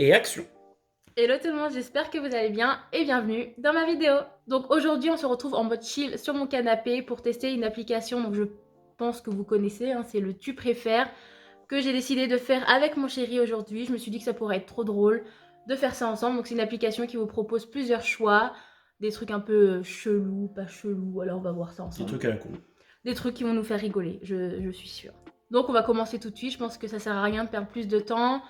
Et action. Hello tout le monde, j'espère que vous allez bien et bienvenue dans ma vidéo. Donc aujourd'hui on se retrouve en mode chill sur mon canapé pour tester une application donc je pense que vous connaissez, hein, c'est le Tu préfères que j'ai décidé de faire avec mon chéri aujourd'hui. Je me suis dit que ça pourrait être trop drôle de faire ça ensemble. Donc c'est une application qui vous propose plusieurs choix, des trucs un peu chelous, pas chelous, alors on va voir ça ensemble. Des trucs à la con. Des trucs qui vont nous faire rigoler, je suis sûre. Donc on va commencer tout de suite, je pense que ça sert à rien de perdre plus de temps.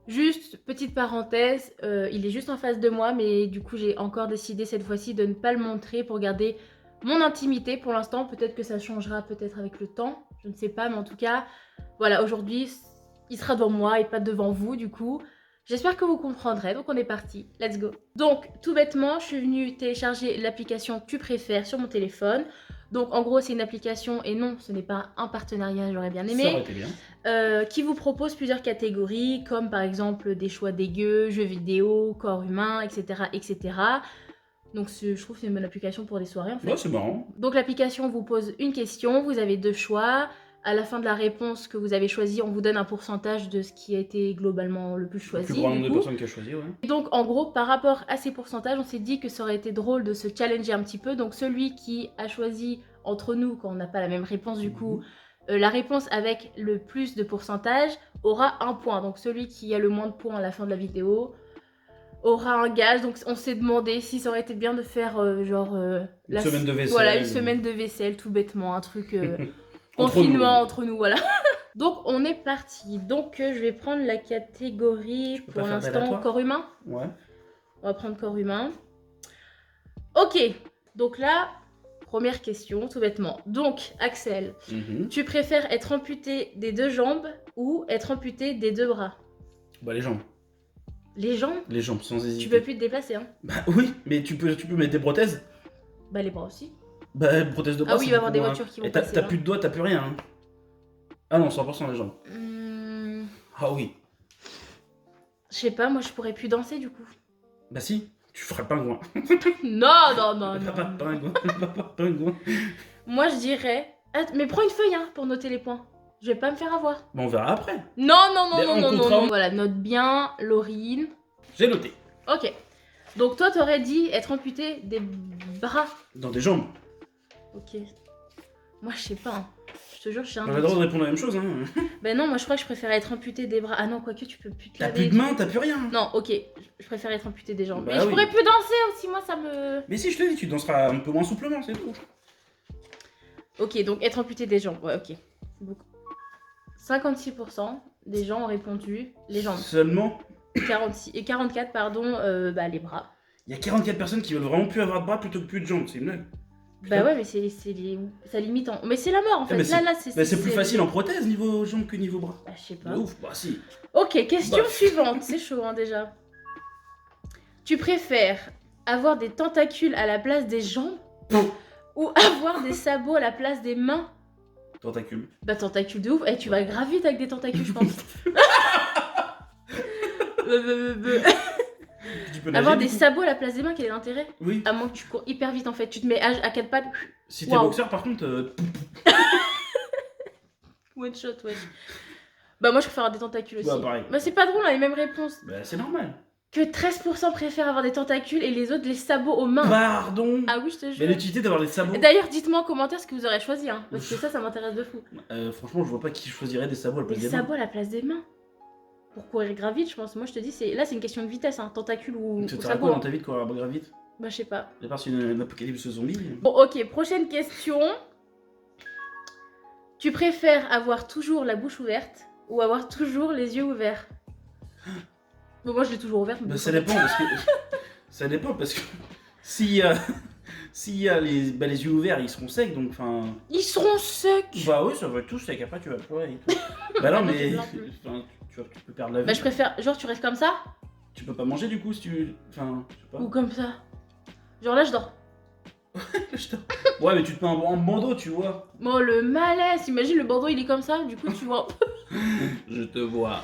Juste, petite parenthèse, il est juste en face de moi, mais du coup j'ai encore décidé cette fois-ci de ne pas le montrer pour garder mon intimité pour l'instant. Peut-être que ça changera peut-être avec le temps, je ne sais pas, mais en tout cas, voilà, aujourd'hui il sera devant moi et pas devant vous du coup. J'espère que vous comprendrez, donc on est parti, let's go. Donc tout bêtement, je suis venue télécharger l'application Tu préfères sur mon téléphone. Donc en gros c'est une application, et non ce n'est pas un partenariat, j'aurais bien aimé. Ça aurait été bien. Qui vous propose plusieurs catégories, comme par exemple des choix dégueux, jeux vidéo, corps humain, etc. etc. Donc je trouve que c'est une bonne application pour des soirées en fait. Ouais, c'est marrant. Donc l'application vous pose une question, vous avez deux choix. À la fin de la réponse que vous avez choisie, on vous donne un pourcentage de ce qui a été globalement le plus choisi. Le plus grand nombre de personnes qui a choisi, ouais. Et donc en gros, par rapport à ces pourcentages, on s'est dit que ça aurait été drôle de se challenger un petit peu. Donc celui qui a choisi entre nous, quand on n'a pas la même réponse du coup, la réponse avec le plus de pourcentage aura un point. Donc celui qui a le moins de points à la fin de la vidéo aura un gage. Donc on s'est demandé si ça aurait été bien de faire une semaine de vaisselle. Voilà, une semaine de vaisselle, tout bêtement, un truc confinement entre nous, voilà. Donc on est parti. Donc je vais prendre la catégorie pour l'instant corps humain. Ouais. On va prendre corps humain. Ok, donc là, première question, tout bêtement. Donc, Axel, tu préfères être amputé des deux jambes ou être amputé des deux bras? Bah les jambes. Les jambes? Les jambes, sans hésiter. Tu peux plus te déplacer, hein? Bah oui, mais tu peux mettre des prothèses. Bah les bras aussi. Bah prothèses de bras. Ah oui, il va y avoir des voitures qui vont passer. T'as plus de doigts, t'as plus rien. Hein. Ah non, 100% les jambes. Ah oui. Je sais pas, moi je pourrais plus danser du coup. Bah si, tu ferais le pingouin. Non. Pingouin. Moi je dirais... Mais prends une feuille hein, pour noter les points. Je vais pas me faire avoir. Bah on verra après. Non. Voilà, note bien, Laurine. J'ai noté. Ok. Donc toi t'aurais dit être amputé des bras. Dans des jambes. Ok. Moi je sais pas. Hein. Je te jure, je suis un On a le droit de répondre la même chose. Hein. Ben non, moi je crois que je préférais être amputé des bras. Ah non, quoique tu peux plus te laver. T'as plus de mains, t'as plus rien. Non, ok. Je préfère être amputé des jambes. Bah mais je pourrais plus danser aussi, moi ça me... Mais si je te dis, tu danseras un peu moins souplement, c'est tout. Ok, donc être amputé des jambes. Ouais, ok. Donc 56% des gens ont répondu les jambes. Seulement 46 et 44, pardon, les bras. Il y a 44 personnes qui veulent vraiment plus avoir de bras plutôt que plus de jambes, c'est une blague. Bah ouais, mais ça limite en... Mais c'est la mort en fait, là c'est plus facile en prothèse niveau jambes que niveau bras. Bah je sais pas. De ouf, bah si. Ok, question suivante, c'est chaud hein déjà. Tu préfères avoir des tentacules à la place des jambes ou avoir des sabots à la place des mains? Tentacules. Bah tentacules de ouf, tu vas grave vite avec des tentacules je pense. Avoir des sabots à la place des mains, quel est l'intérêt? Oui. À moins que tu cours hyper vite en fait, tu te mets à quatre pattes. Si t'es boxeur par contre... One shot, ouais. Bah moi je préfère avoir des tentacules aussi. Bah pareil. Bah c'est pas drôle, on a les mêmes réponses. Bah c'est normal. Que 13% préfèrent avoir des tentacules et les autres les sabots aux mains. Pardon. Ah oui, je te jure. Mais l'utilité d'avoir des sabots. D'ailleurs, dites-moi en commentaire ce que vous aurez choisi, hein, parce que ça m'intéresse de fou. Franchement, je vois pas qui choisirait des sabots à la place des mains. Des sabots à la place des mains. Pour courir grave vite, je pense. Moi, je te dis, là, c'est une question de vitesse, hein, tentacule ou sabot. sabot. Quoi dans ta vie de courir grave vite? Bah, je sais pas. À part si une apocalypse zombie. Bon, ok, prochaine question. Tu préfères avoir toujours la bouche ouverte ou avoir toujours les yeux ouverts? Bon, moi, je l'ai toujours ouverte. Bah, ça dépend parce que... ça dépend parce que... S'il y a les yeux ouverts, ils seront secs, donc enfin... Ils seront secs. Bah oui, ça va être tout sec, après tu vas pleurer et tout. Bah non, mais... tu peux perdre la vie. Bah je préfère... Genre, tu restes comme ça? Tu peux pas manger du coup si tu... Enfin, je sais pas. Ou comme ça. Genre là, je dors. Ouais, mais tu te mets en bandeau, tu vois. Bon, le malaise. Imagine, le bandeau, il est comme ça, du coup, tu vois... Je te vois.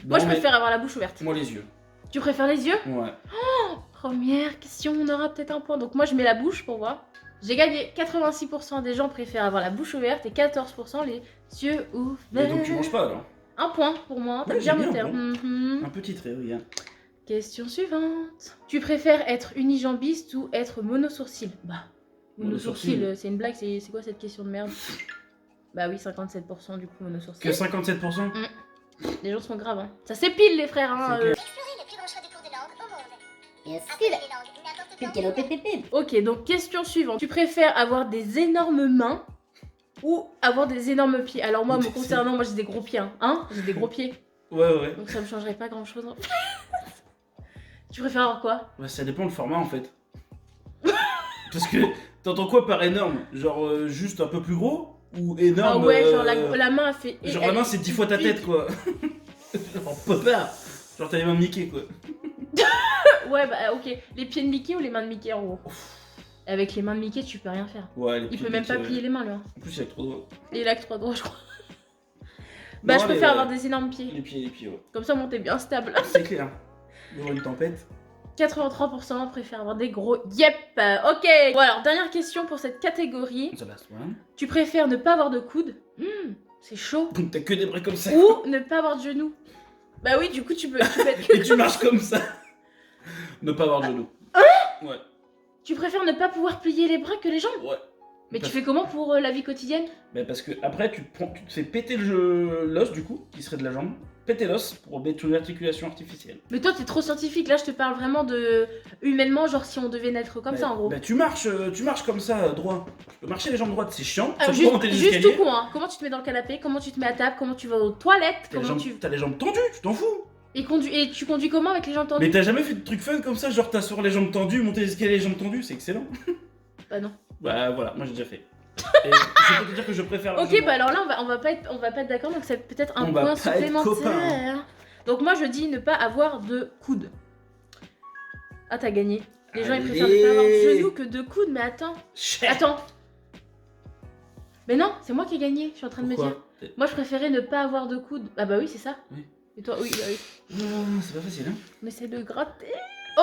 Bon, moi, je préfère avoir la bouche ouverte. Moi, les yeux. Tu préfères les yeux? Ouais. Oh, première question, on aura peut-être un point. Donc moi, je mets la bouche pour voir. J'ai gagné. 86% des gens préfèrent avoir la bouche ouverte et 14% les yeux ouverts. Mais donc tu manges pas, alors? Un point pour moi, t'as Ouais, bien j'ai noté. bien, Hein. bon. Mhm. Un petit trait, regarde. Question suivante. Tu préfères être unijambiste ou être monosourcil? Bah, monosourcil, Monosourcil. c'est une blague, c'est quoi cette question de merde? Bah oui, 57% du coup monosourcil. Que 57%? Les gens sont graves, hein. Ça s'épile les frères, hein. C'est clair. Explorer le plus grand choix de cours de langue au monde. Bien Apprenez sûr. les langues n'importe Pip, quand. quel pip, pip, pip. Ok, donc question suivante. Tu préfères avoir des énormes mains ou avoir des énormes pieds? Alors moi, me concernant, moi j'ai des gros pieds, hein. J'ai des gros pieds. Ouais. Donc ça me changerait pas grand chose. Tu préfères avoir quoi? Bah, ça dépend le format en fait. Parce que t'entends quoi par énorme? Genre juste un peu plus gros? Ou énorme? Ah ouais, genre la main a fait. Genre la main c'est 10 fois ta tête quoi. Genre popard. Genre t'as les mains de Mickey quoi. Ouais, bah ok. Les pieds de Mickey ou les mains de Mickey en gros? Avec les mains de Mickey, tu peux rien faire. Ouais, les Il pieds peut de même Mickey, pas ouais. plier les mains, lui. Hein. En plus il a que 3 doigts. Et il a que 3 doigts, je crois. Bah, Non, je préfère les, avoir des énormes pieds. Les pieds, ouais. Comme ça, mon t'es bien stable. C'est clair. Devant une tempête. 83% préfèrent avoir des gros. Yep. Ok. Bon, alors, dernière question pour cette catégorie. Ça passe, ouais. Tu préfères ne pas avoir de coude? C'est chaud. Donc t'as que des bras comme ça. Ou ne pas avoir de genoux? Bah oui, du coup, tu peux être que Et tu marches comme ça. Ne pas avoir de genoux. Ouais. Tu préfères ne pas pouvoir plier les bras que les jambes? Ouais. Mais Parce- tu fais comment pour la vie quotidienne? Mais parce que après tu te fais péter l'os du coup, qui serait de la jambe. Péter l'os pour mettre une articulation artificielle. Mais toi, t'es trop scientifique. Là, je te parle vraiment de humainement, genre si on devait naître comme ça, en gros. Bah tu marches comme ça, droit. Tu peux marcher les jambes droites, c'est chiant. Sauf Juste, quand monter les juste escaliers. tout con, hein. Comment tu te mets dans le canapé? Comment tu te mets à table? Comment tu vas aux toilettes? T'as les, Comment jambes, tu... t'as les jambes tendues, tu t'en fous. Et tu conduis comment avec les jambes tendues? Mais t'as jamais fait de trucs fun comme ça, genre t'asseoir les jambes tendues, monter les escaliers les jambes tendues, c'est excellent. Bah non. Bah voilà, moi j'ai déjà fait. Et je peux te dire que je préfère. Ok, largement. bah alors là, on va pas être d'accord, donc c'est peut-être un On va point pas être copains. supplémentaire. Donc moi, je dis ne pas avoir de coude. Ah, t'as gagné. Les gens, ils préfèrent ne pas avoir de genoux que de coude, mais attends. Chef. Attends. Mais non, c'est moi qui ai gagné, je suis en train de me dire. Pourquoi? Moi, je préférais ne pas avoir de coude. Ah bah oui, c'est ça. Oui. Et toi, oui, bah oui. Non, c'est pas facile, hein. On essaie de gratter.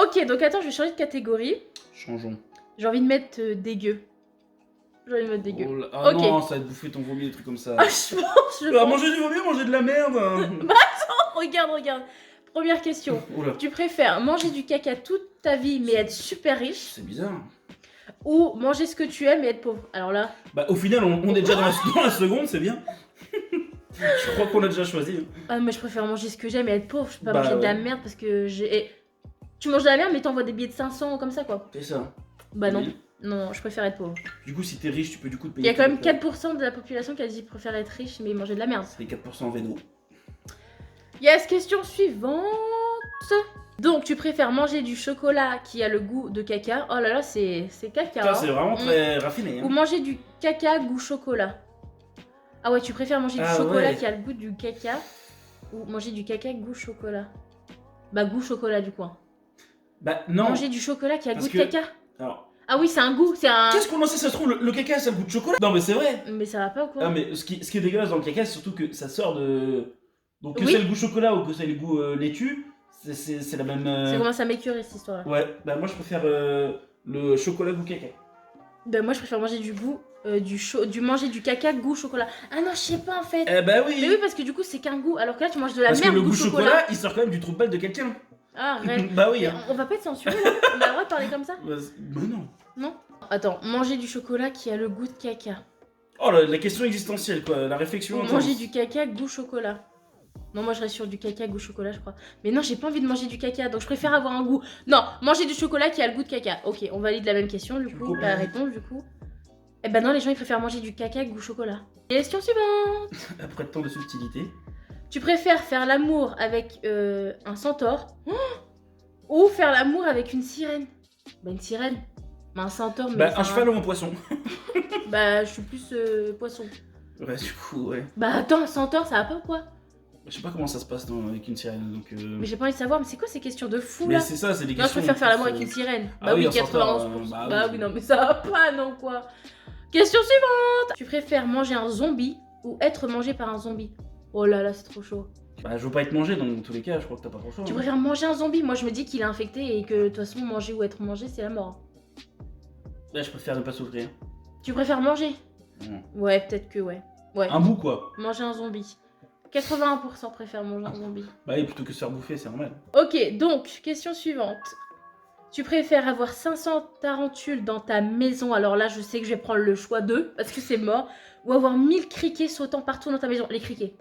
Ok, donc attends, je vais changer de catégorie. Changeons. J'ai envie de mettre dégueu. J'ai envie de mettre dégueu. Oh là- ah Ok. non, ça va te bouffer ton vomi, des trucs comme ça. Ah, je pense, je Tu vas pense. manger du vomi, manger de la merde. Regarde. Première question. Oula, Tu préfères manger du caca toute ta vie mais être super riche c'est bizarre. ou manger ce que tu aimes et être pauvre? Alors là, Bah au final, on est déjà dans la seconde, c'est bien. Je crois qu'on a déjà choisi. Hein. ah, mais je préfère manger ce que j'aime et être pauvre. Je peux pas Bah, manger de la ouais. merde parce que j'ai. Tu manges de la merde mais t'envoies des billets de 500 comme ça quoi. C'est ça. Bah non. Oui. Non, je préfère être pauvre. Du coup, si t'es riche, tu peux du coup te Il payer. y a quand même tes- 4% de la population qui a dit préfère être riche mais manger de la merde. C'est les 4% vélo. Yes, question suivante. Donc, tu préfères manger du chocolat qui a le goût de caca? Oh là là, c'est caca. Ça, hein. c'est vraiment très raffiné. Ou Hein. manger du caca goût chocolat? Ah ouais, tu préfères manger du Ah chocolat ouais. qui a le goût du caca ou manger du caca goût chocolat? Bah, goût chocolat du coup. Hein. Bah non. Manger du chocolat qui a le Parce goût de que- caca? Alors, Ah oui, c'est un goût, c'est un. qu'est-ce qu'on en sait, ça se trouve, le caca, ça a le goût de chocolat. Non, mais c'est vrai. Mais ça va pas ou quoi? Ah, mais ce qui est dégueulasse dans le caca, c'est surtout que ça sort de. Donc, que Oui. c'est le goût chocolat ou que c'est le goût laitue, c'est la même. Ça commence à m'écœurer cette histoire là. Ouais, bah moi je préfère le chocolat goût caca. Bah, moi je préfère manger du goût, manger du caca goût chocolat. Ah non, je sais pas en fait. Eh bah oui. Mais oui, parce que du coup c'est qu'un goût, alors que là tu manges de la Parce que merde le goût goût chocolat. chocolat, il sort quand même du trou de balle de quelqu'un. Ah, arrête. Bah oui. Mais Hein. on va pas être censuré là? On a le droit de parler comme ça? Bah non. Non? Attends, manger du chocolat qui a le goût de caca. Oh la question existentielle quoi, la réflexion. Ou intense. manger du caca goût chocolat. Non, moi je reste sur du caca goût chocolat, je crois. Mais non, j'ai pas envie de manger du caca, donc je préfère avoir un goût. Non, manger du chocolat qui a le goût de caca. Ok, on valide la même question, du Tu coup, copies. la réponse, du coup. Eh ben non, les gens ils préfèrent manger du caca goût chocolat. Question suivante. Après tant de subtilité. Tu préfères faire l'amour avec un centaure ou faire l'amour avec une sirène? Bah une sirène. Bah un centaure, mais. Bah ça un va. cheval ou un poisson. Bah je suis plus poisson. Ouais, du coup, ouais. Bah attends, centaure, ça va pas ou quoi? Je sais pas comment ça se passe avec une sirène donc. Mais j'ai pas envie de savoir, mais c'est quoi ces questions de fou Mais là? c'est ça, c'est des Non, je questions. préfère faire l'amour plus, avec une sirène. Ah Bah oui, oui, un centaure, 91%. bah Bah oui. oui, non, mais ça va pas, non quoi. Question suivante. Tu préfères manger un zombie ou être mangé par un zombie? Oh là là, c'est trop chaud. Bah, je veux pas être mangé dans tous les cas, je crois que t'as pas trop le choix. Tu hein. préfères manger un zombie? Moi, je me dis qu'il est infecté et que de toute façon, manger ou être mangé, c'est la mort. Là, je préfère ne pas souffrir. Tu préfères manger? Non. Ouais, peut-être que ouais. Ouais. Un bout quoi. Manger un zombie. 81% préfèrent manger un zombie. Bah oui, plutôt que se faire bouffer, c'est normal. Ok, donc, question suivante. Tu préfères avoir 500 tarentules dans ta maison, alors là je sais que je vais prendre le choix 2 parce que c'est mort, ou avoir 1000 criquets sautant partout dans ta maison. Les criquets.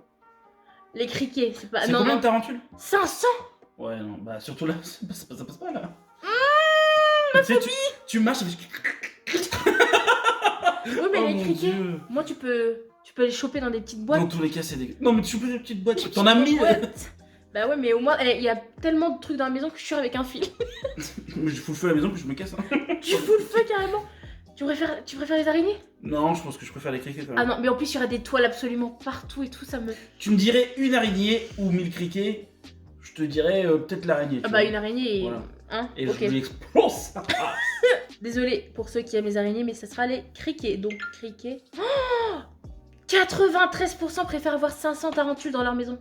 Les criquets, c'est pas... C'est non, combien non. de tarentules? 500. Ouais, non, bah surtout là, ça passe pas là. Tu sais, tu marches et Oui, mais oh les mon criquets, Dieu. moi tu peux les choper dans des petites boîtes. Dans tous les cas, c'est des... Non, mais tu peux des petites boîtes. Des T'en as petites 1000. boîtes. Bah ouais, mais au moins, il y a tellement de trucs dans la maison que je suis avec un fil. Je fous le feu à la maison puis je me casse. Hein. Tu fous le feu carrément. Tu préfères les araignées? Non, je pense que je préfère les criquets quand même. Ah non, mais en plus il y aurait des toiles absolument partout et tout, ça me... Tu me dirais une araignée ou 1000 criquets, je te dirais peut-être l'araignée. Ah tu bah vois. une araignée et... Voilà. Hein, Et ok. je lui explose ça. Désolée pour ceux qui aiment les araignées, mais ça sera les criquets. Donc criquets... Oh 93% préfèrent avoir 500 tarentules dans leur maison.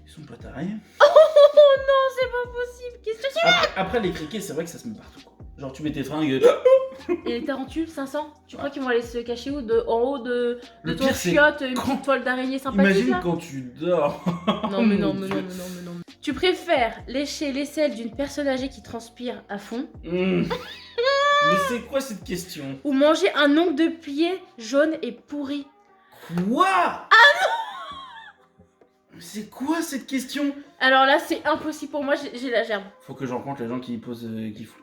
Ils sont pas tarés. Oh non, c'est pas possible. Qu'est-ce que Après, les criquets, c'est vrai que ça se met partout. Quoi. Genre, tu mets tes fringues. Et les tarentules, 500? Tu crois qu'ils vont aller se cacher où? En haut de Le ton pire, c'est chiotte, une quand- petite toile d'araignée sympathique Imagine là? quand tu dors. Non mais non, Mon mais Dieu. non, mais non, mais non. Tu préfères lécher l'aisselle d'une personne âgée qui transpire à fond Mais c'est quoi cette question? ou manger un ongle de pied jaune et pourri? Quoi? Ah non! C'est quoi cette question? Alors là, c'est impossible pour moi, j'ai la gerbe. Faut que je rencontre les gens qui posent.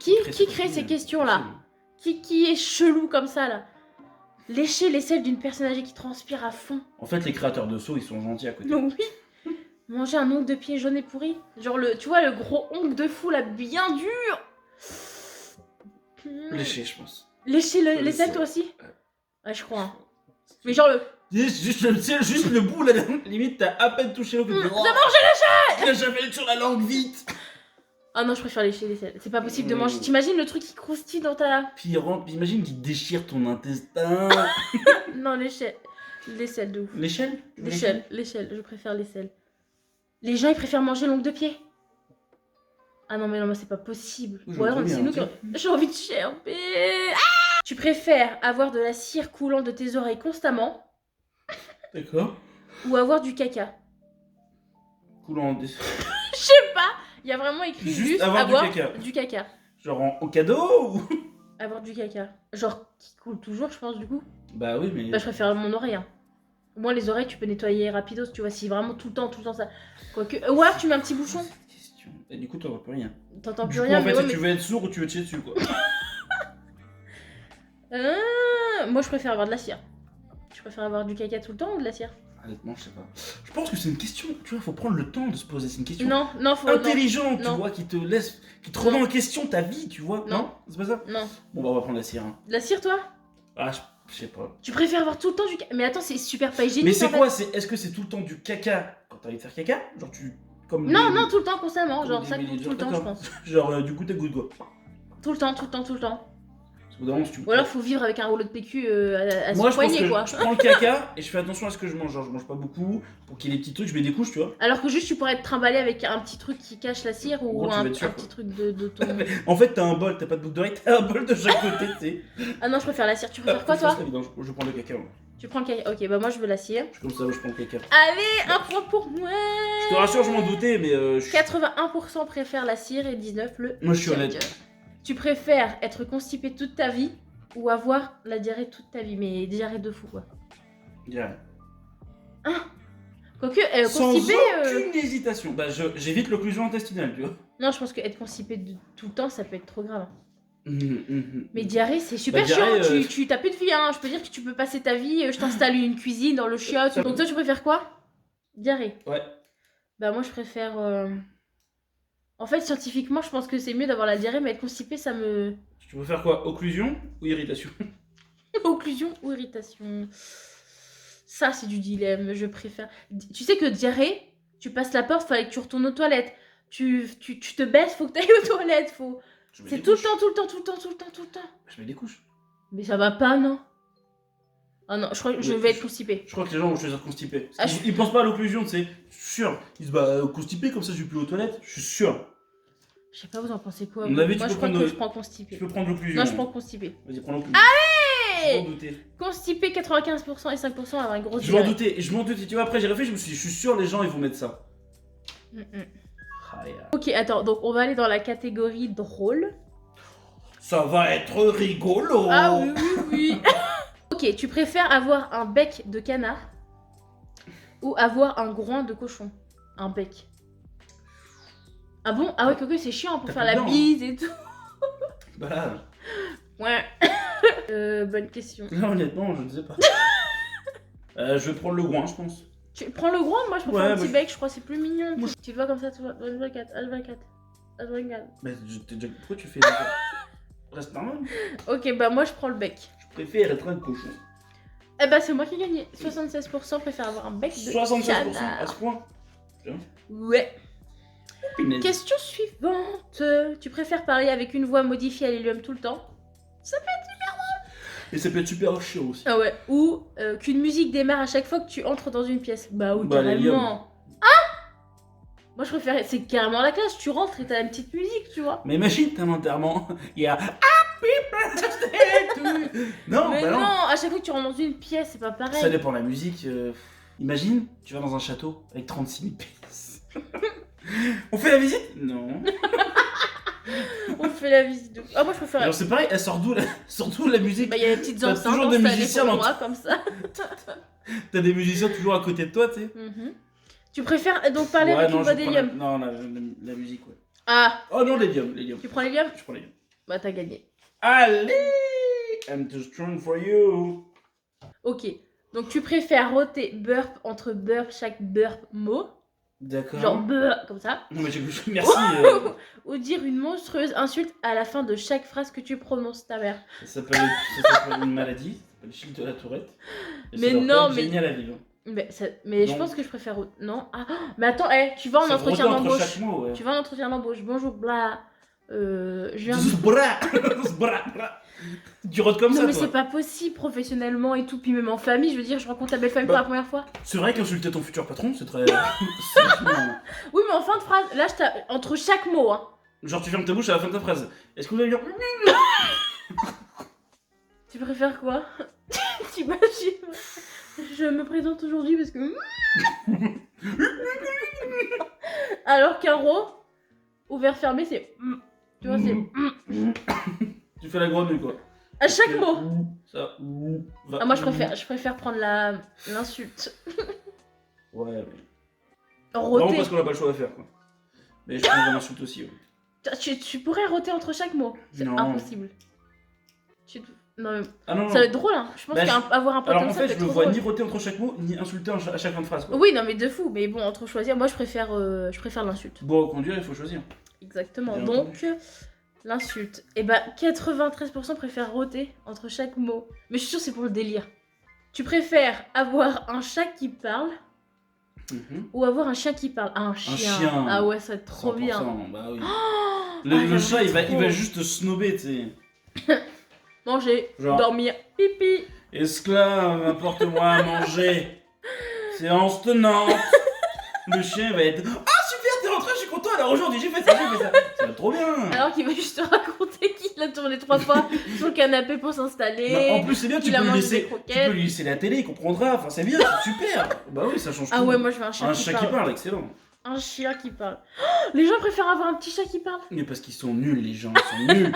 Qui crée ces questions-là? Qui est chelou comme ça là? Lécher l'aisselle d'une personne âgée qui transpire à fond. En fait, les créateurs de sauts, ils sont gentils à côté. Non, oui. Manger un ongle de pied jaune et pourri. Genre tu vois le gros ongle de fou là, bien dur. Lécher, je pense. Lécher Lécher. l'aisselle toi aussi? Ouais, je crois. Hein. Mais genre le... Juste le bout, là, limite, t'as à peine touché l'eau. T'as mangé la Il a jamais sur la langue, vite! Ah non, je préfère lécher l'aisselle. C'est pas possible de Mm. manger. T'imagines le truc qui croustille dans ta... Puis il rentre, puis imagine qu'il déchire ton intestin. Non, l'échelle. L'aisselle de ouf. L'échelle? L'échelle, je préfère l'aisselle. Les gens, ils préfèrent manger l'ongle de pied. Ah non, mais non, mais c'est pas possible. Oui, Ou alors, j'entends c'est bien, nous tiens. qui... J'ai envie de gerber. Ah tu préfères avoir de la cire coulant de tes oreilles constamment D'accord. ou avoir du caca? Coulant en Je sais pas. Il y a vraiment écrit juste, avoir avoir du caca. du caca. Genre en cadeau ou... Avoir du caca. Genre qui coule toujours, je pense, du coup. Bah oui, mais... Bah, je préfère mon oreille. Hein. Au moins, les oreilles, tu peux nettoyer rapidos, tu vois, si vraiment tout le temps ça. Quoique. Ou alors, tu mets un petit bouchon. Cette question. Et du coup, t'en vois plus rien. T'entends Du plus coup, rien, en fait, mais c'est ouais, tu veux être sourd ou tu veux te chier dessus, quoi. Moi, je préfère avoir de la cire. Tu préfères avoir du caca tout le temps ou de la cire? Honnêtement, je sais pas. Je pense que c'est une question, tu vois, faut prendre le temps de se poser. C'est une question Non, non, faut. intelligente, tu Non. vois, qui te laisse... Qui te remet en question ta vie, tu vois. Non. C'est pas ça? Non. Bon, bah, on va prendre la cire. Hein. De la cire, toi? Ah, je sais pas. Tu préfères avoir tout le temps du caca? Mais attends, c'est super pas hygiénique. Mais c'est en fait. quoi? Est-ce que c'est tout le temps du caca quand t'as envie de faire caca? Genre tu... Comme Non, les- non, tout le temps, constamment. comme Genre, des ça coule milliers de tout le gens, temps, je d'accord. pense. Genre du coup t'as goût de quoi? Tout le temps, tout le temps, tout le temps. Parce qu'au bout d'un moment, si tu... Ou alors, faut vivre avec un rouleau de PQ à Moi se je pense poigner, que quoi. je prends le caca et je fais attention à ce que je mange. Genre je mange pas beaucoup pour qu'il y ait des petits trucs, je mets des couches, tu vois. Alors que juste, tu pourrais te trimballer avec un petit truc qui cache la cire En ou gros, tu un vas être sûr, petit quoi. truc de ton. En fait t'as un bol, t'as pas de boucle d'oreille, t'as un bol de chaque côté, tu sais. Ah non, je préfère la cire. Tu préfères Hop, quoi, faut faire toi? ça, évidemment, je prends le caca. Moi. Tu prends le caca. Ok, bah moi, je veux la cire. Je suis comme ça, je prends le caca. Allez, un point pour moi. Je te rassure, je m'en doutais, mais je suis... 81% préfèrent la cire et 19% le. Moi je suis caca. honnête. Tu préfères être constipé toute ta vie ou avoir la diarrhée toute ta vie? Mais diarrhée de fou, quoi. Direct. Quoique, Sans constipé. aucune hésitation. Bah j'évite l'occlusion intestinale, tu vois. Non, je pense que être constipé tout le temps, ça peut être trop grave. Mhm. Mais diarrhée, c'est super Bah, diarrhée, chiant. Tu t'as plus de vie, hein. Je peux dire que tu peux passer ta vie. Je t'installe une cuisine dans le chiotte. Ça- Donc toi, tu préfères quoi? Diarrhée. Ouais. Bah moi, je préfère. En fait, scientifiquement, je pense que c'est mieux d'avoir la diarrhée, mais être constipé, ça me. Tu veux faire quoi? Occlusion ou irritation? Occlusion ou irritation. Ça, c'est du dilemme. Je préfère. Tu sais que diarrhée, tu passes la porte, fallait que tu retournes aux toilettes. Tu te baisses, faut que tu ailles aux toilettes. Faut... Je mets C'est des tout le couches. temps, tout le temps, tout le temps, tout le temps, tout le temps. Je mets des couches. Mais ça va pas, non? Ah non, je crois que je Mais vais être constipée. Je crois que les gens vont choisir constipé. Ah, Ils pensent pas à l'occlusion, tu sais. Je suis sûr. Ils se disent constipé comme ça je vais plus aux toilettes. Je suis sûr. Je sais pas, vous en pensez quoi? À mon avis, Moi, tu je peux crois prendre que je prends Tu constipée. peux prendre l'occlusion. Non, je prends constipée. Vas-y, prends l'occlusion. Je m'en doutais. Constipé 95% et 5% avoir une grosse Je m'en diarrhée. doutais. Je m'en doutais. Tu vois, après, j'ai réfléchi, je suis sûr, les gens, ils vont mettre ça. Mm, mm. Ah, yeah. Ok, attends, donc on va aller dans la catégorie drôle. Ça va être rigolo. Ah oui, oui, oui. Ok, tu préfères avoir un bec de canard ou avoir un groin de cochon? Un bec. Ah bon? Ah ouais, Coco, c'est chiant pour T'as faire plus la dedans, hein. bise et tout. Bah là, Ouais. Bonne question. là, honnêtement, je ne sais pas. Je vais prendre le groin, je pense. Tu prends le groin? Moi, je préfère Ouais, un petit moi, bec, je crois que c'est plus mignon. Tu te vois comme ça, tu vois. H24, H24, H24. Mais pourquoi tu fais Reste normal. Ok, bah moi, je prends le bec. Je préfère être un cochon. Eh bah, c'est moi qui ai gagné. 76% préfèrent avoir un bec de 76% à canard. ce point. Ouais. Punaise. Question suivante. Tu préfères parler avec une voix modifiée à l'hélium tout le temps? Et ça peut être super chiant aussi. Ah ouais. Ou qu'une musique démarre à chaque fois que tu entres dans une pièce? Bah oui, Bah, l'hélium. carrément. Ah! Moi je préfère. C'est carrément la classe. Tu rentres et t'as une petite musique, tu vois. Mais imagine, t'as un enterrement, il y a Happy Birthday to you. Non, Mais bah non, non. à chaque fois que tu rentres dans une pièce, c'est pas pareil. Ça dépend de la musique. Imagine, tu vas dans un château avec 36 000 pièces. On fait la visite? Non. On fait la visite de. Ah, moi je préfère. Alors c'est pareil, elle sort d'où la musique? Bah, il y a les petites T'as enceintes toujours des installées musiciens pour dans moi, comme ça. T'as des musiciens toujours à côté de toi, tu sais. Mhm. Tu préfères donc parler Ouais, avec non, une voix je prends la... d'hélium? Non, la musique, ouais. Ah, Oh non, l'hélium. tu prends l'hélium? Je prends l'hélium. Bah, t'as gagné. Allez! I'm too strong for you. Ok. Donc, tu préfères roter burp entre burp chaque burp mot? D'accord. Genre burp, comme ça. Non, mais merci. Ou dire une monstrueuse insulte à la fin de chaque phrase que tu prononces, ta mère. Ça s'appelle une maladie. Ça s'appelle Chic de la Tourette. Et Mais ça doit non, pas être mais- génial à vivre. Mais je Non. pense que je préfère. Non. Ah, mais attends, tu vas en Ça entretien rote entre d'embauche. chaque mot, ouais. Tu vas en entretien d'embauche. Bonjour, bla. Je viens. Zbra. Zbra. Tu rotes comme Non, ça, mais toi. c'est pas possible professionnellement et tout. Puis même en famille, je veux dire, je rencontre ta belle famille pour Bah. la première fois. C'est vrai qu'insulter ton futur patron, c'est très. c'est vachement- Oui, mais en fin de phrase, là, entre chaque mot, hein. Genre, tu fermes ta bouche à la fin de ta phrase. Est-ce que vous allez dire. Tu préfères quoi? T'imagines? Je me présente aujourd'hui parce que. Alors qu'un ro, ouvert fermé, c'est. Tu vois, c'est. Tu fais la grenouille, quoi. À chaque Tu- mot. Ça. Va. Ah, moi, je préfère prendre l'insulte. Ouais, mais. Vraiment Roter. parce qu'on n'a pas le choix à faire, quoi. Mais je prends l'insulte aussi, ouais. Tu pourrais roter entre chaque mot. C'est Non. impossible. Non, mais Ah non, non. ça va être drôle, hein. Je pense Bah, qu'avoir un pote Alors comme en ça, fait, c'est je me trop vois drôle. ni roter entre chaque mot, ni insulter à chaque fin de phrase, quoi. Oui, non, mais de fou. Mais bon, entre choisir, moi, je préfère l'insulte. Bon, conduire, il faut choisir. Exactement. Bien Donc, l'insulte. Et bah, 93% préfèrent roter entre chaque mot. Mais je suis sûre que c'est pour le délire. Tu préfères avoir un chat qui parle Mhm. ou avoir un chien qui parle? Ah, un chien. chien. Ah ouais, ça va être trop 100%, bien. Bah oui. Ah, Le j'aimerais chat, il va trop. juste te snobber, tu sais. Manger, Genre- dormir, pipi. Esclave, apporte-moi à manger. Séance tenante. Le chien va être. Ah super, t'es rentré, je suis content. Alors aujourd'hui, j'ai fait ça, j'ai fait ça. Ça va trop bien. Alors qu'il va juste te raconter qu'il a tourné 3 fois sur le canapé pour s'installer. Non, en plus, c'est bien, tu il a peux, lui mangé laisser, des tu croquettes. peux lui laisser la télé, il comprendra. Enfin, c'est bien, c'est super. Bah oui, ça change tout. Ah ouais, moi je veux un chien Un qui chat parle. qui parle, excellent. Un chien qui parle. Oh, les gens préfèrent avoir un petit chat qui parle. Mais parce qu'ils sont nuls, les gens, ils sont nuls.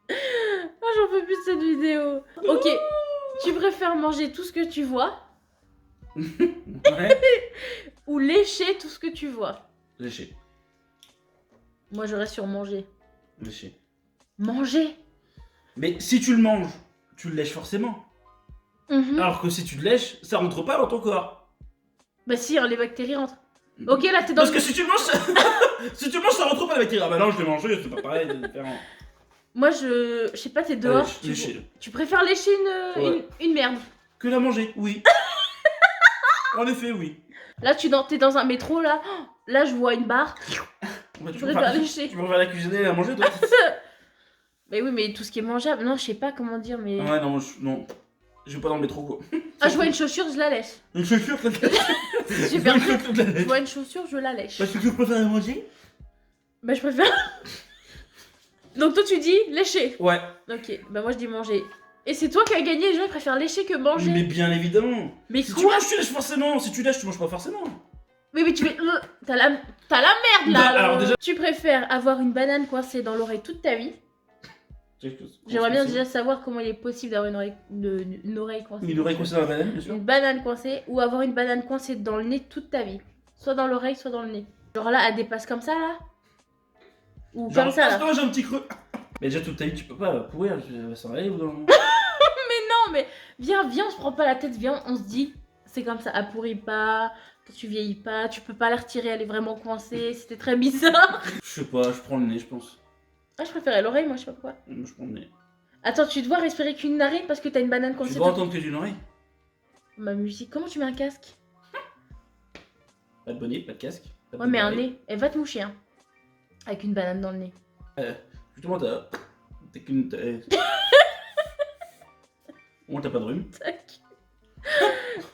Ah, j'en peux plus de cette vidéo. Ok, tu préfères manger tout ce que tu vois Ouais. ou lécher tout ce que tu vois? Lécher, Moi, je reste sur manger. lécher. Manger? Mais si tu le manges, tu le lèches forcément. Mhm. Alors que si tu le lèches, ça rentre pas dans ton corps. Bah si, hein, les bactéries rentrent. Ok, là, t'es dans Parce que si tu le manges, ça... si tu le manges, ça rentre pas la bactérie. Ah bah non, je l'ai mangé, c'est pas pareil, c'est différent. Moi, je sais pas, t'es dehors. Allez, lécher. Tu préfères lécher Ouais. une merde. Que la manger, oui. En effet, oui. Là, t'es dans un métro, là. Oh, là, je vois une barre. Ouais, Je préfère lécher. Tu préfères la cuisiner et la manger, toi? Mais oui, mais tout ce qui est mangeable, non, je sais pas comment dire, mais... Ouais, non, non. Je vais pas dans le métro, quoi. Ah, je vois une chaussure, je la lèche. Une chaussure, que C'est super Une dur. chaussure de la Je lèche. vois une chaussure, je la lèche. Parce que tu préfères la manger? Bah, je préfère... Donc toi, tu dis lécher. Ouais. Ok, bah moi, je dis manger. Et c'est toi qui as gagné, les gens ils préfèrent lécher que manger. Mais bien évidemment. Mais Si tu quoi? lâches, tu lâches forcément. Si tu lâches, tu manges pas forcément. Mais tu fais. T'as la merde là. Bah, alors déjà- Tu préfères avoir une banane coincée dans l'oreille toute ta vie? J'aimerais bien déjà savoir comment il est possible d'avoir une oreille coincée. Une oreille coincée dans la banane, bien sûr. Une banane coincée ou avoir une banane coincée dans le nez toute ta vie. Soit dans l'oreille, soit dans le nez. Genre là, elle dépasse comme ça là? Ou Genre, comme ça là? non, j'ai un petit creux. Mais déjà toute ta vie, tu peux pas pourrir, ça arrive ou non? Non mais viens, on se prend pas la tête, viens, on se dit, c'est comme ça, elle pourrit pas, tu vieillis pas, tu peux pas la retirer, elle est vraiment coincée, c'était très bizarre. Je sais pas, je prends le nez, je pense. Ah, je préférais l'oreille, moi, je sais pas pourquoi. Je prends le nez. Attends, tu dois respirer qu'une narine parce que t'as une banane Tu coincée. dois entendre que d'une oreille. Ma musique, comment tu mets un casque? Pas de bonnet, pas de casque. Pas de Ouais, mais un oreille. nez, elle va te moucher, hein. Avec une banane dans le nez. Justement, t'as qu'une. Bon, t'as pas de rhume. Tac.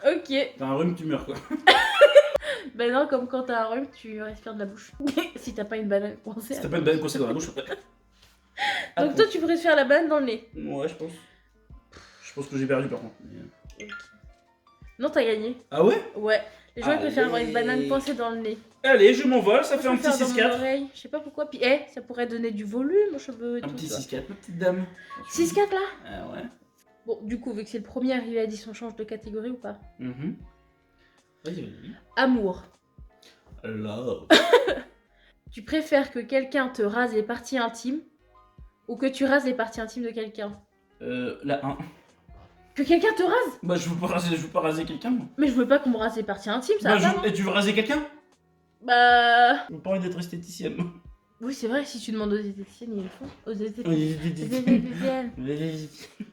Ok. T'as un rhume, tu meurs quoi. Ben non, comme quand t'as un rhume, tu respires de la bouche. Si t'as pas une banane coincée. Si t'as pas une banane coincée dans la bouche, après. Donc toi, tu préfères la banane dans le nez. Ouais, je pense. Je pense que j'ai perdu par contre. Mais... Non, t'as gagné. Ah ouais? Ouais. Les gens ils préfèrent avoir une Allez. banane coincée dans le nez. Allez, je m'envole, ça fait un Moi, je petit préfère dans mon 6-4. oreille. Je sais pas pourquoi. Puis, ça pourrait donner du volume aux cheveux et Un tout. petit tu vois. 6-4, ma petite dame. 6-4 là? Ah ouais. Bon, du coup, vu que c'est le premier arrivé à 10, on change de catégorie ou pas? Mhm. Vas-y. Amour. Love. Tu préfères que quelqu'un te rase les parties intimes ou que tu rases les parties intimes de quelqu'un? La 1. Que quelqu'un te rase? Bah, je veux pas raser quelqu'un, moi. Mais je veux pas qu'on me rase les parties intimes, ça Bah, va pas, non? Et tu veux raser quelqu'un? Bah. J'ai pas envie d'être esthéticienne, moi. Oui, c'est vrai, si tu demandes aux esthéticiennes, ils le font. Aux esthéticiennes.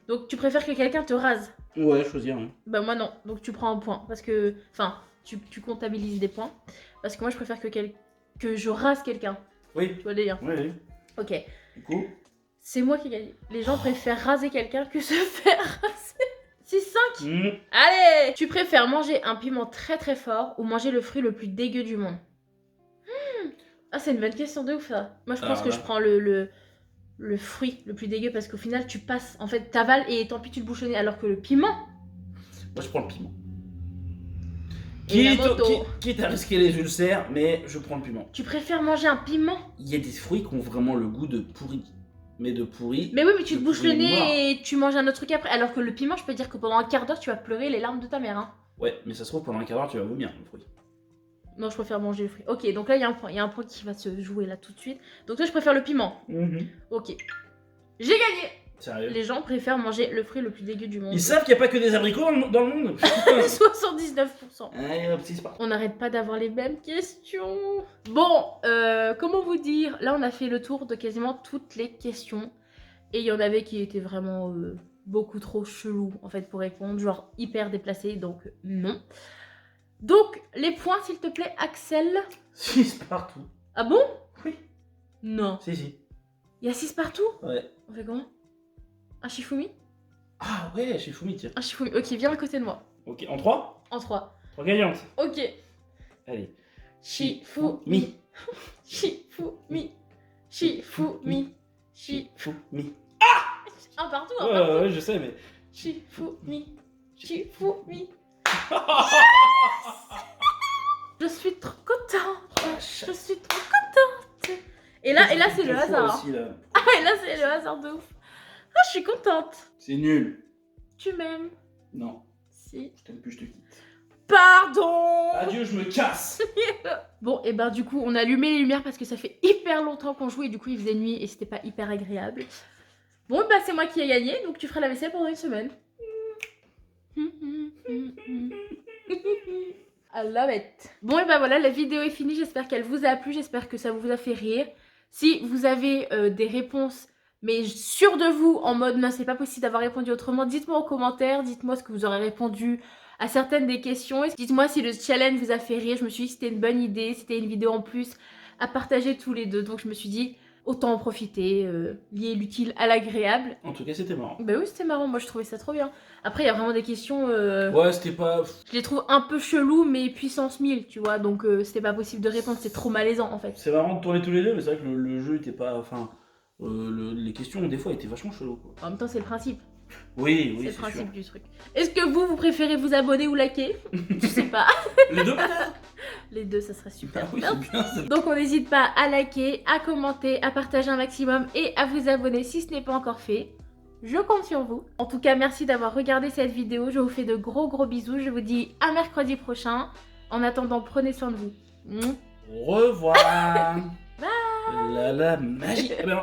Donc, tu préfères que quelqu'un te rase? Ouais, choisir. Hein. Bah, moi non. Donc, tu prends un point. Parce que. Enfin, tu comptabilises des points. Parce que moi, je préfère que je rase quelqu'un. Oui. Tu vois le délire? Oui. Ok. Du coup. C'est moi qui ai gagné. Les gens préfèrent raser quelqu'un que se faire raser. 6-5. Allez! Tu préfères manger un piment très très fort ou manger le fruit le plus dégueu du monde? Ah, c'est une bonne question de ouf ça. Moi je pense Alors que là. je prends le fruit le plus dégueu parce qu'au final tu passes, en fait t'avales et tant pis tu le bouches au nez, alors que le piment. Moi, je prends le piment. Et la moto. Quitte à risquer les ulcères, mais je prends le piment. Tu préfères manger un piment? Il y a des fruits qui ont vraiment le goût de pourri. Mais de pourri. Mais oui, mais tu te Le bouches le pourri noir. nez et tu manges un autre truc après. Alors que le piment, je peux dire que pendant un quart d'heure tu vas pleurer les larmes de ta mère. Hein. Ouais, mais ça se trouve, pendant un quart d'heure, tu vas vomir le fruit. Non, je préfère manger le fruit. Ok, donc là il y a un point. Il y a un point qui va se jouer là tout de suite. Donc toi, je préfère le piment. Ok. J'ai gagné! Sérieux. Les gens préfèrent manger le fruit le plus dégueu du monde. Ils savent qu'il n'y a pas que des abricots dans le monde. 79%. Allez, hop, c'est parti. On n'arrête pas d'avoir les mêmes questions. Bon, comment vous dire? Là, on a fait le tour de quasiment toutes les questions. Et il y en avait qui étaient vraiment beaucoup trop chelous, en fait, pour répondre. Genre hyper déplacés, donc non. Donc, les points, s'il te plaît, Axel. 6 partout. Ah bon? Oui. Non. Si. Il y a 6 partout? Ouais. On fait comment? Un Shifumi? Ah ouais, chez Fumi, tiens. Un Shifumi. Ok, viens à côté de moi. Ok, en 3? En 3. 3 gagnantes. Ok. Allez. Shifumi. Shifumi. Shifumi. Shifumi. Un partout, un partout. Ouais, je sais, mais. Shifumi. Shifumi. Je suis trop contente. Je suis trop contente. Et là c'est le hasard. Aussi, là. Ah, et là c'est le hasard de ouf. Ah, je suis contente. C'est nul. Tu m'aimes? Non, Si. je t'aime plus, je te quitte. Pardon. Adieu, je me casse. Bon, et ben du coup, on a allumé les lumières parce que ça fait hyper longtemps qu'on joue et du coup, il faisait nuit et c'était pas hyper agréable. Bon, bah c'est moi qui ai gagné, donc tu feras la vaisselle pendant une semaine. I love it. Bon, et ben voilà, la vidéo est finie. J'espère qu'elle vous a plu. J'espère que ça vous a fait rire. Si vous avez des réponses, mais sûres de vous, en mode non, c'est pas possible d'avoir répondu autrement, dites-moi en commentaire. Dites-moi ce que vous aurez répondu à certaines des questions. Et dites-moi si le challenge vous a fait rire. Je me suis dit que c'était une bonne idée. C'était une vidéo en plus à partager tous les deux. Donc je me suis dit, autant en profiter, lier l'utile à l'agréable. En tout cas, c'était marrant. Bah oui, c'était marrant. Moi, je trouvais ça trop bien. Après, il y a vraiment des questions... Ouais, c'était pas. Je les trouve un peu chelous, mais puissance 1000, tu vois. Donc, c'était pas possible de répondre. C'est trop malaisant, en fait. C'est marrant de tourner tous les deux, mais c'est vrai que le jeu était pas. Enfin. Les questions, des fois, étaient vachement chelous, quoi. En même temps, c'est le principe. Oui, C'est oui, le c'est sûr. principe du truc. Est-ce que vous préférez vous abonner ou liker? Je sais pas. Les deux peut-être. Les deux, ça serait Ah super. oui, c'est bien ça. Donc on n'hésite pas à liker, à commenter, à partager un maximum et à vous abonner si ce n'est pas encore fait. Je compte sur vous. En tout cas, merci d'avoir regardé cette vidéo. Je vous fais de gros bisous. Je vous dis à mercredi prochain. En attendant, prenez soin de vous. Au revoir. La magie. Eh ben,